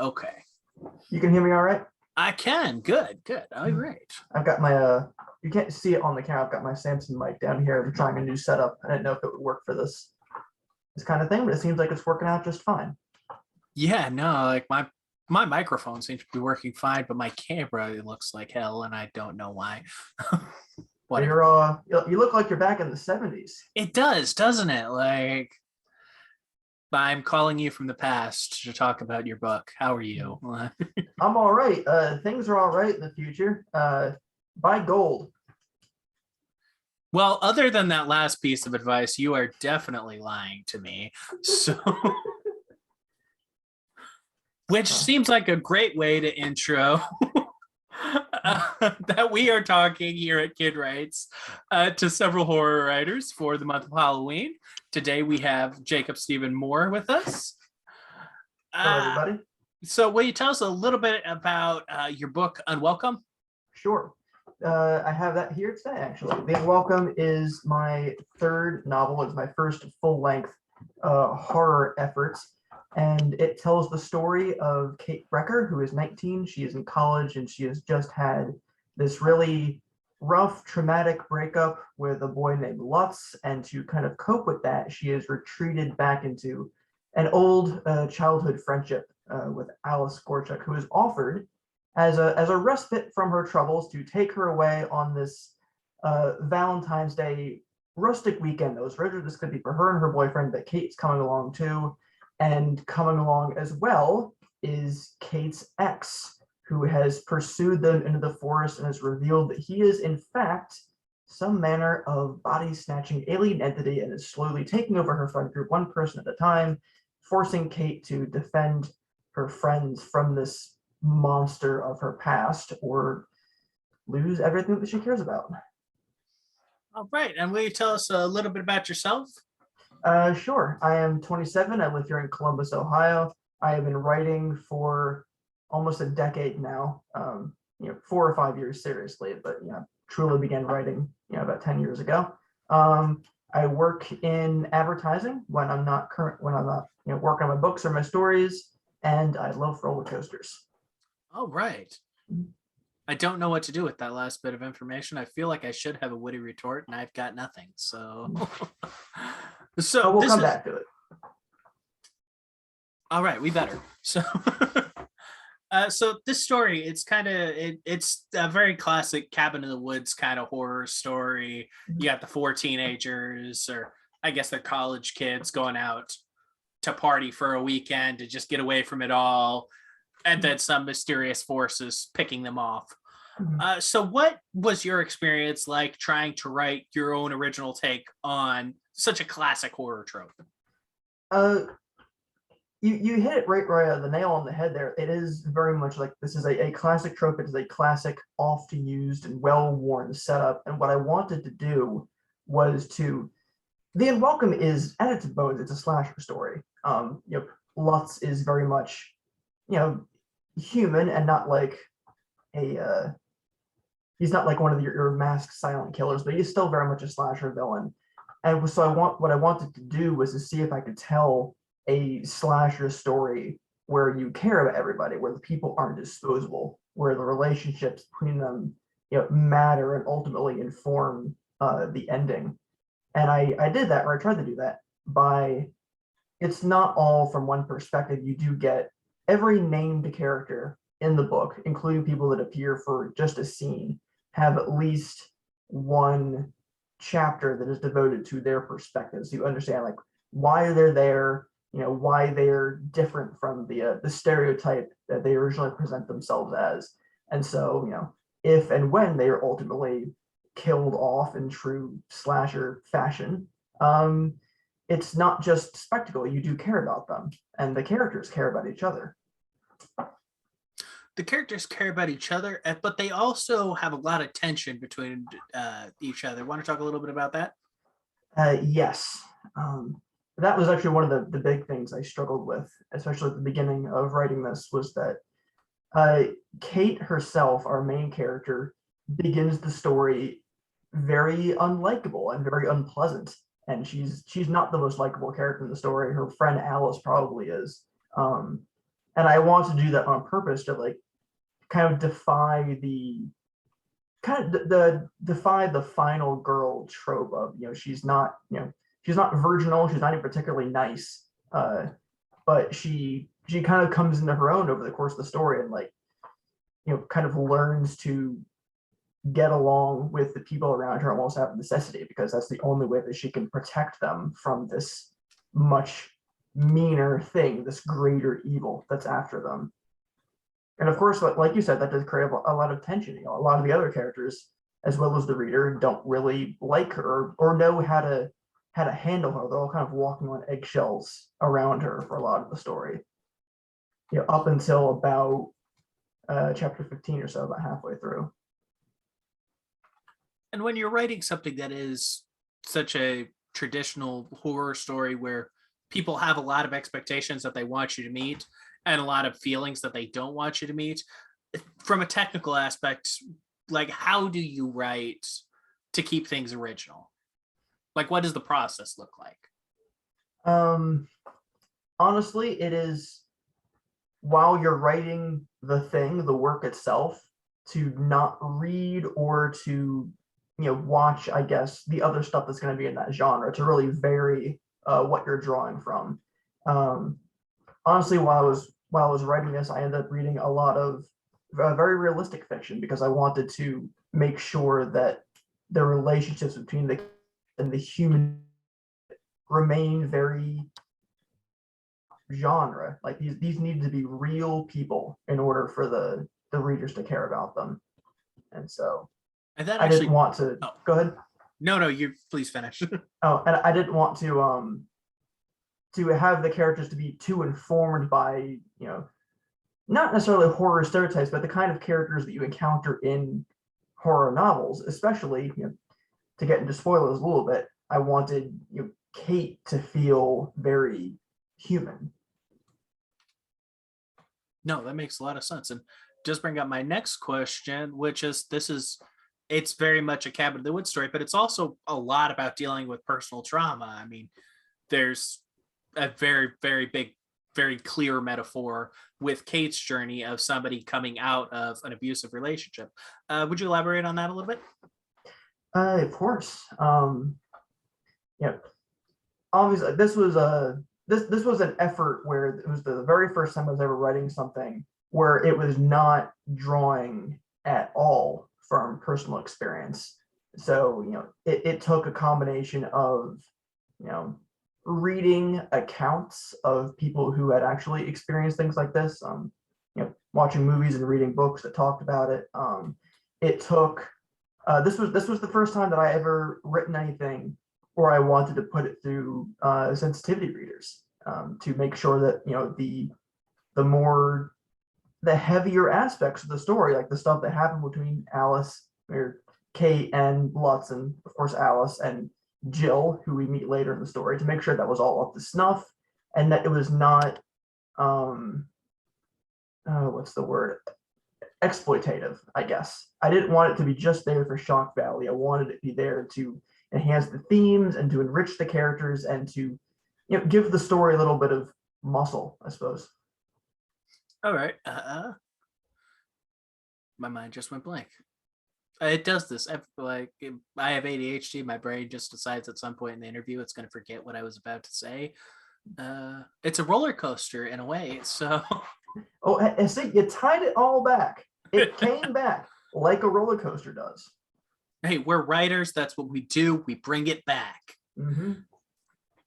Okay. You can hear me all right? I can. Good. All right. I've got my you can't see it on the camera. I've got my Samsung mic down here. I'm trying a new setup. I didn't know if it would work for this kind of thing, but it seems like it's working out just fine. Yeah, no, like my microphone seems to be working fine, but my camera it looks like hell, and I don't know why. Whatever. You look like you're back in the 70s. It does, doesn't it? Like I'm calling you from the past to talk about your book. How are you? I'm all right. Things are all right in the future. Buy gold. Well, other than that last piece of advice, you are definitely lying to me. So which seems like a great way to intro that we are talking here at Kid Writes to several horror writers for the month of Halloween. Today we have Jacob Steven Mohr with us. Hello, everybody. So will you tell us a little bit about your book, Unwelcome? Sure. I have that here today, actually. The Unwelcome is my third novel. It's my first full-length horror effort. And it tells the story of Kate Brecker, who is 19. She is in college, and she has just had this really rough, traumatic breakup with a boy named Lutz. And to kind of cope with that, she has retreated back into an old childhood friendship with Alice Gorchuk, who is offered as a respite from her troubles to take her away on this Valentine's Day rustic weekend. That was originally this could be for her and her boyfriend, but Kate's coming along too. And coming along as well is Kate's ex, who has pursued them into the forest and has revealed that he is, in fact, some manner of body-snatching alien entity and is slowly taking over her friend group, one person at a time, forcing Kate to defend her friends from this monster of her past or lose everything that she cares about. All right. And will you tell us a little bit about yourself? Sure. I am 27. I live here in Columbus, Ohio. I have been writing for almost a decade now, 4 or 5 years seriously, but truly began writing, about 10 years ago. I work in advertising when I'm not working on my books or my stories, and I love roller coasters. All right. I don't know what to do with that last bit of information. I feel like I should have a witty retort, and I've got nothing. So, so we'll come back to it. All right, we better. So, so this story, it's a very classic cabin in the woods kind of horror story. You got the 4 teenagers, or I guess they're college kids, going out to party for a weekend to just get away from it all. And then some mysterious forces picking them off. So what was your experience like trying to write your own original take on such a classic horror trope? You hit it right the nail on the head there. It is very much like this is a classic trope. It is a classic oft-used and well-worn setup. And what I wanted to do was the Unwelcome is, at its bones, it's a slasher story. Lutz is very much, human and not like he's not like one of your masked silent killers, but he's still very much a slasher villain. And so what I wanted to do was to see if I could tell a slasher story where you care about everybody, where the people aren't disposable, where the relationships between them matter and ultimately inform the ending. And I did that, or I tried to do that by, it's not all from one perspective. You do get every named character in the book, including people that appear for just a scene, have at least one chapter that is devoted to their perspectives. So you understand like why they're there, why they're different from the stereotype that they originally present themselves as. And so, if and when they are ultimately killed off in true slasher fashion, it's not just spectacle. You do care about them, and the characters care about each other. The characters care about each other, but they also have a lot of tension between each other. Want to talk a little bit about that? Yes. That was actually one of the big things I struggled with, especially at the beginning of writing this, was that Kate herself, our main character, begins the story very unlikable and very unpleasant. And she's not the most likable character in the story. Her friend Alice probably is. and I want to do that on purpose to like kind of defy the final girl trope of, she's not virginal, she's not even particularly nice, but she kind of comes into her own over the course of the story, and like, kind of learns to get along with the people around her almost out of necessity, because that's the only way that she can protect them from this much meaner thing, this greater evil that's after them. And of course, like you said, that does create a lot of tension. A lot of the other characters, as well as the reader, don't really like her or know how to handle her. They're all kind of walking on eggshells around her for a lot of the story. Up until about chapter 15 or so, about halfway through. And when you're writing something that is such a traditional horror story where people have a lot of expectations that they want you to meet and a lot of feelings that they don't want you to meet, from a technical aspect, like, how do you write to keep things original? Like, what does the process look like? Honestly, it is, while you're writing the work itself, to not read or to watch, I guess, the other stuff that's going to be in that genre, to really vary what you're drawing from. Honestly, while I was writing this, I ended up reading a lot of very realistic fiction, because I wanted to make sure that the relationships between the human remain very genre. Like, these need to be real people in order for the readers to care about them. And so And that I didn't actually, want to oh, go ahead. no, you please finish. Oh, and I didn't want to have the characters to be too informed by, not necessarily horror stereotypes, but the kind of characters that you encounter in horror novels, especially, to get into spoilers a little bit. I wanted, Kate to feel very human. No, that makes a lot of sense. And just bring up my next question, which is, it's very much a Cabin in the Woods story, but it's also a lot about dealing with personal trauma. I mean, there's a very, very big, very clear metaphor with Kate's journey of somebody coming out of an abusive relationship. Would you elaborate on that a little bit? Of course. Yeah. Obviously, this was an effort where it was the very first time I was ever writing something where it was not drawing at all from personal experience. So, it took a combination of, reading accounts of people who had actually experienced things like this, watching movies and reading books that talked about it. It took this was the first time that I ever written anything where I wanted to put it through sensitivity readers, to make sure that the heavier aspects of the story, like the stuff that happened between Alice or Kate and Lutz, and of course Alice and Jill, who we meet later in the story, to make sure that was all up to snuff, and that it was not what's the word, exploitative, I guess. I didn't want it to be just there for shock value. I wanted it to be there to enhance the themes and to enrich the characters and to give the story a little bit of muscle, I suppose. All right. My mind just went blank. It does this. Like, I have ADHD. My brain just decides at some point in the interview it's going to forget what I was about to say. It's a roller coaster in a way. So, oh, and see, you tied it all back. It came back like a roller coaster does. Hey, we're writers. That's what we do. We bring it back. Mm-hmm.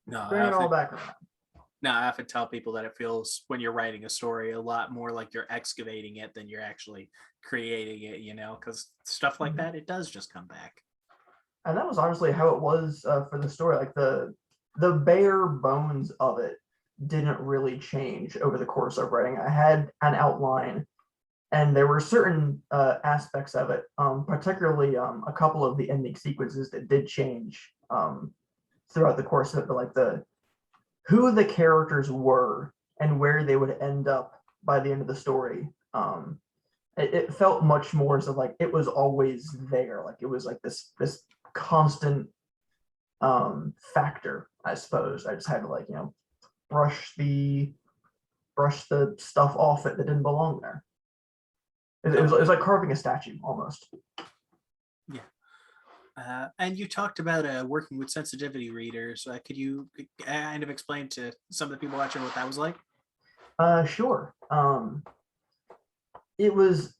No, bring it all back around. No, I often tell people that it feels, when you're writing a story, a lot more like you're excavating it than you're actually creating it, because stuff like that, it does just come back. And that was honestly how it was for the story. Like, the bare bones of it didn't really change over the course of writing. I had an outline, and there were certain aspects of it, particularly a couple of the ending sequences that did change throughout the course of it, but like who the characters were and where they would end up by the end of the story. It felt much more so like it was always there. Like, it was like this constant factor, I suppose. I just had to brush the brush the stuff off it that didn't belong there. It was like carving a statue almost. Yeah. And you talked about working with sensitivity readers. Could you kind of explain to some of the people watching what that was like? Sure. It was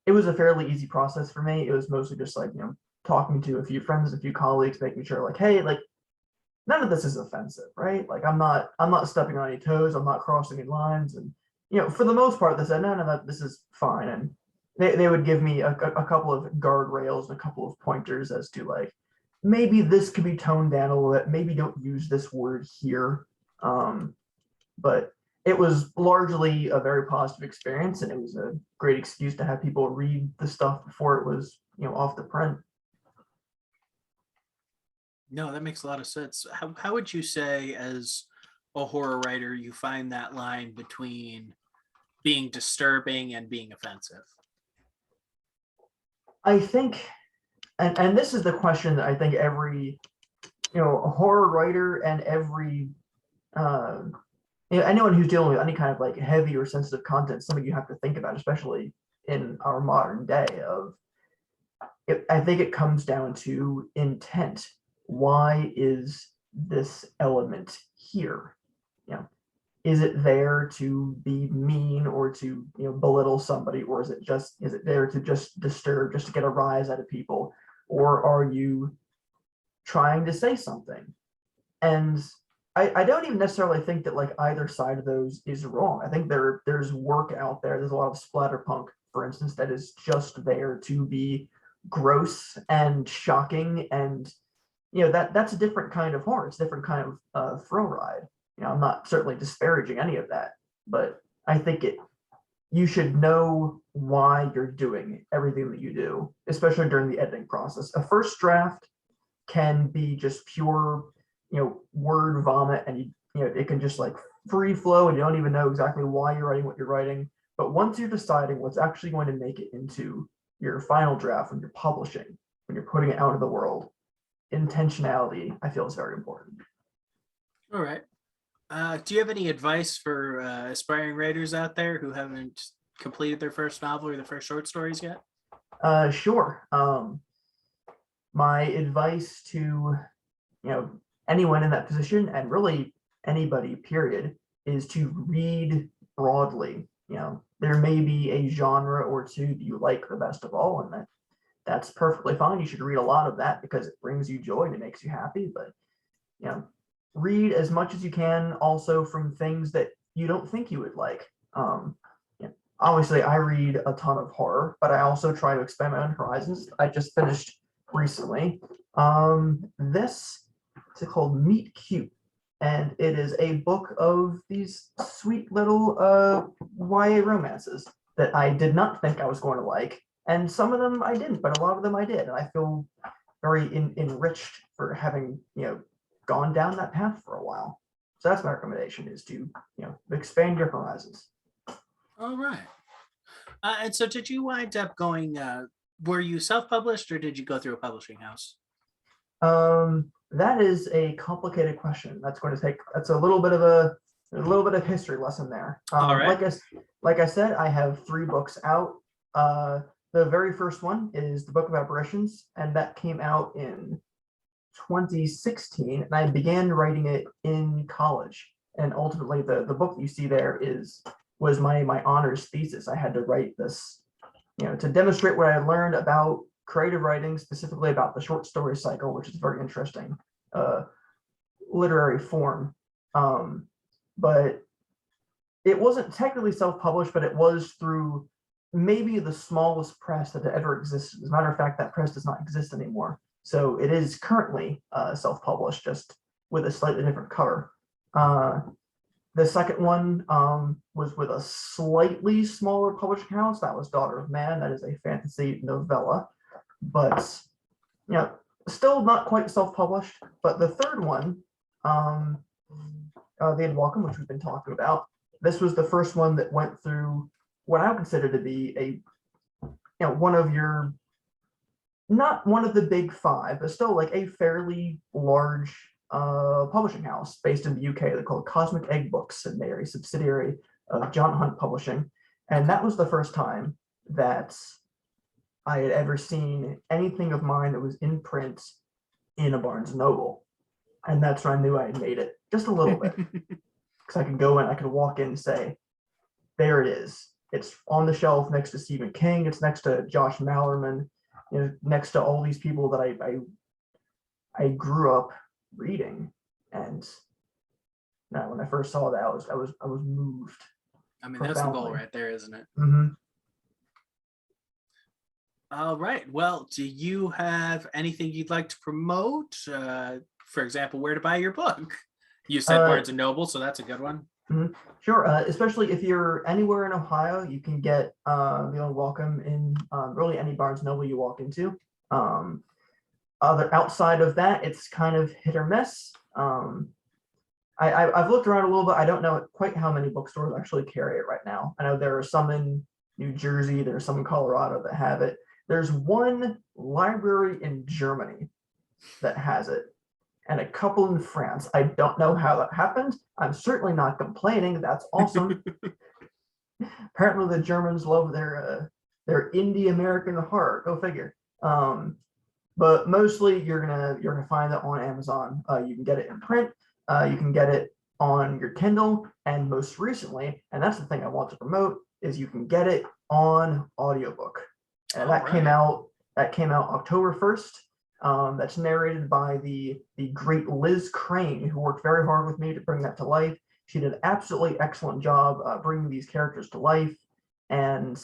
a fairly easy process for me. It was mostly just like, talking to a few friends, a few colleagues, making sure like, hey, like none of this is offensive, right? Like I'm not stepping on any toes, I'm not crossing any lines. And for the most part, they said, no, this is fine. And they would give me a couple of guardrails and a couple of pointers as to like, maybe this could be toned down a little bit, maybe don't use this word here. But it was largely a very positive experience, and it was a great excuse to have people read the stuff before it was, off the print. No, that makes a lot of sense. How would you say, as a horror writer, you find that line between being disturbing and being offensive? I think, and this is the question that I think every, horror writer and every, anyone who's dealing with any kind of like heavy or sensitive content, something you have to think about, especially in our modern day. I think it comes down to intent. Why is this element here? Is it there to be mean or to belittle somebody, or is it there to just disturb, just to get a rise out of people, or are you trying to say something? And I don't even necessarily think that like either side of those is wrong. I think there's work out there. There's a lot of splatterpunk, for instance, that is just there to be gross and shocking, and that's a different kind of horror. It's a different kind of thrill ride. I'm not certainly disparaging any of that, but I think you should know why you're doing everything that you do, especially during the editing process. A first draft can be just pure, word vomit, and it can just like free flow, and you don't even know exactly why you're writing what you're writing. But once you're deciding what's actually going to make it into your final draft, when you're publishing, when you're putting it out of the world, intentionality, I feel, is very important. All right. Do you have any advice for aspiring writers out there who haven't completed their first novel or their first short stories yet? Sure. My advice to anyone in that position, and really anybody, period, is to read broadly. There may be a genre or two that you like the best of all, and that's perfectly fine. You should read a lot of that because it brings you joy and it makes you happy. But read as much as you can also from things that you don't think you would like. Obviously, I read a ton of horror, but I also try to expand my own horizons. I just finished recently this is called Meet Cute, and it is a book of these sweet little YA romances that I did not think I was going to like, and some of them I didn't, but a lot of them I did, and I feel very enriched for having gone down that path for a while. So that's my recommendation, is to expand your horizons. All right. And so did you wind up going, were you self-published or did you go through a publishing house? That is a complicated question. That's a little bit of history lesson there. All right. Like I said, I have 3 books out. The very first one is the Book of Apparitions, and that came out in 2016, and I began writing it in college. And ultimately, the book that you see there was my honors thesis. I had to write this, to demonstrate what I had learned about creative writing, specifically about the short story cycle, which is a very interesting literary form. But it wasn't technically self-published, but it was through maybe the smallest press that ever existed. As a matter of fact, that press does not exist anymore. So it is currently self-published, just with a slightly different cover. The second one was with a slightly smaller publishing house. That was Daughter of Man. That is a fantasy novella, but still not quite self-published. But the third one, The Unwelcome, which we've been talking about, this was the first one that went through what I would consider to be one of your, not one of the big 5, but still like a fairly large publishing house based in the UK. They're called Cosmic Egg Books, and they are a subsidiary of John Hunt Publishing. And that was the first time that I had ever seen anything of mine that was in print in a Barnes & Noble. And that's when I knew I had made it, just a little bit. Because I could go in, I could walk in and say, there it is. It's on the shelf next to Stephen King. It's next to Josh Mallerman, next to all these people that I grew up reading. And when I first saw that, I was moved. I mean, that's the goal right there, isn't it? Mm-hmm. All right. Well, do you have anything you'd like to promote? For example, where to buy your book? You said Barnes & Noble, so that's a good one. Mm-hmm. Sure. Especially if you're anywhere in Ohio, you can get the Unwelcome in really any Barnes & Noble you walk into. Outside of that, it's kind of hit or miss. I've looked around a little bit. I don't know quite how many bookstores actually carry it right now. I know there are some in New Jersey, there's some in Colorado that have it. There's one library in Germany that has it, and a couple in France. I don't know how that happened. I'm certainly not complaining. That's awesome. Apparently the Germans love their indie American horror. Go figure. But mostly you're gonna find it on Amazon. You can get it in print. You can get it on your Kindle, and most recently, and that's the thing I want to promote, is you can get it on audiobook. And that came out October 1st. That's narrated by the great Liz Crane, who worked very hard with me to bring that to life. She did an absolutely excellent job bringing these characters to life, and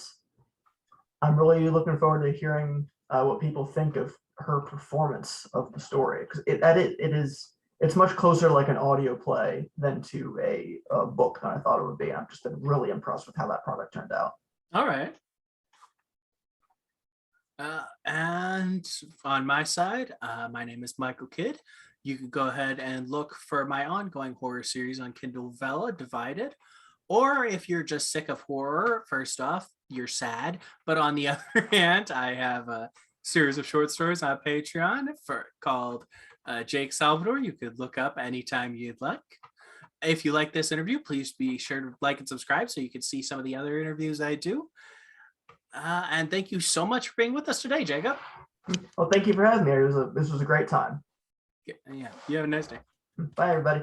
I'm really looking forward to hearing what people think of her performance of the story, because it's much closer like an audio play than to a book than I thought it would be. I've just been really impressed with how that product turned out. All right. And on my side, my name is Michael Kidd. You can go ahead and look for my ongoing horror series on Kindle Vella, Divided. Or if you're just sick of horror, first off, you're sad. But on the other hand, I have a series of short stories on Patreon called Jake Salvador. You could look up anytime you'd like. If you like this interview, please be sure to like and subscribe so you can see some of the other interviews I do. And thank you so much for being with us today, Jacob. Well, thank you for having me. This was a great time. Yeah, you have a nice day. Bye, everybody.